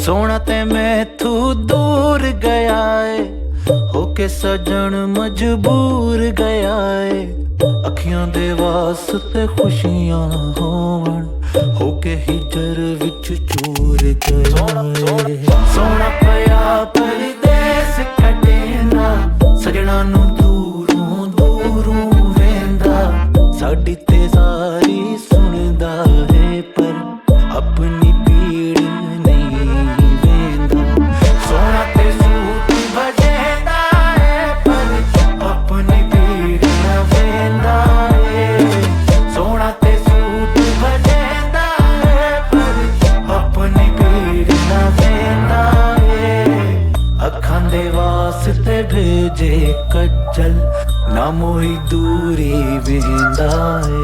सोना ते मैथू दूर गया है, होके सजन मजबूर गया है। अखियां दे वास्ते खुशियां होवन, होके हिजर विच चूर गया है। सोना पया परदेस कटेंदा, सजना नू दूरों दूरों वेंदा। साडी ते सारी सुनदा है, पर अपनी पीड़ नहीं वेंदा। सोना ते सूट बजेंदा है, पर अपनी पीड़ ना वेंदा है। सोना ते सूट बजेंदा है, पर अपनी पीड़ ना वेंदा है। अखां दे वास्ते भेजे कज्जल, ना मोही दूरी वेंदा है।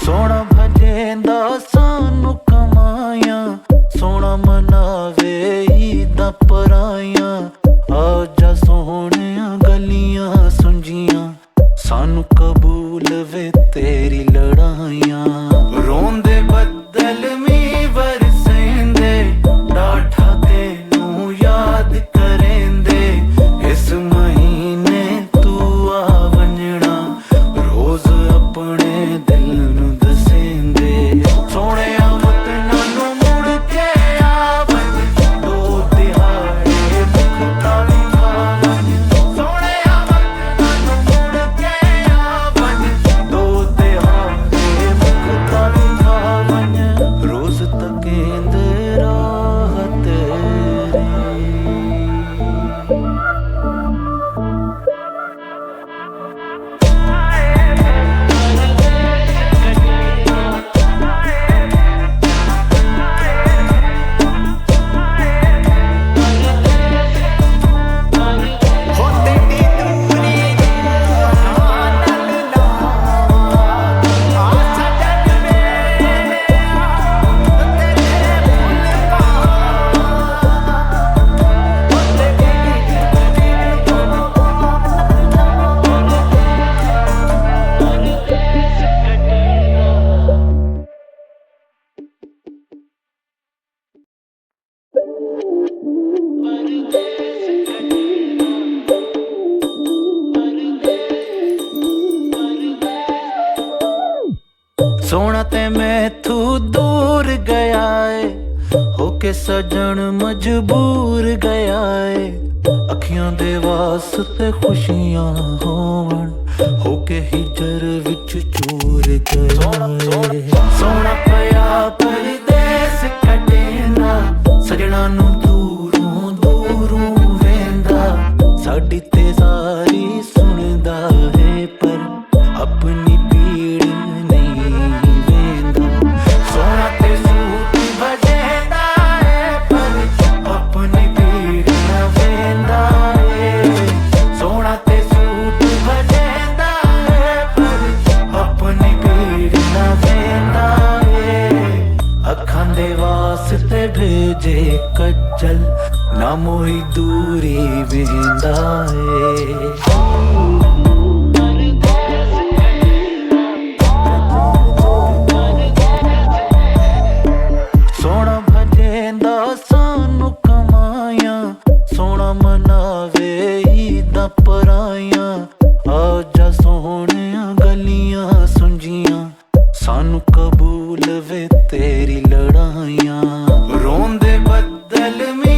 सोना भजेंदा सानू कमाया, सोना मनावे ईदा पराया। आजा सोहणिया गलियां सुंजियां, सानू कबूल वे तेरी लड़ाइयां। रोंदे बदल मी वरसेंदे, डाठा तेनू याद करेंदे। इस महीने तू आ वंजना, रोज अपने दिल नू दसेंदे। सोहणिया वतनां नू मुड़ के आवन, दो दिहाड़े मुख तावी खावन। सोहणिया वतनां नू मुड़ के आवन, दो दिहाड़े मुख तावी खावन। रोज तकेंदे राह तेरी, सोना ते मैथू दूर गया है, होके सजन मजबूर गया है। अखियां दे वास्ते खुशियां होवन, होके हिजर विच चूर गया है। सोना पया परदेस कटेंदा, सजना नू दूरों दूरों वेंदा। साडी ते सारी सुनदा है, पर अपनी पीड़ नहीं वेंदा। सोना ते सूट बजेंदा है, पर अपनी पीड़ ना वेंदा है। सोना ते सूट बजेंदा है, पर अपनी पीड़ ना वेंदा है। अखां दे वास्ते भेजे कज्जल, ना मोही दूरी वेंदा है। सोना भजेंदा सानू कमाया, सोना मनावे ईदा पराया। आजा सोहणिया गलियां सुंजियां, सानू कबूल वे तेरी लड़ाइयां। रोंदे बदल मी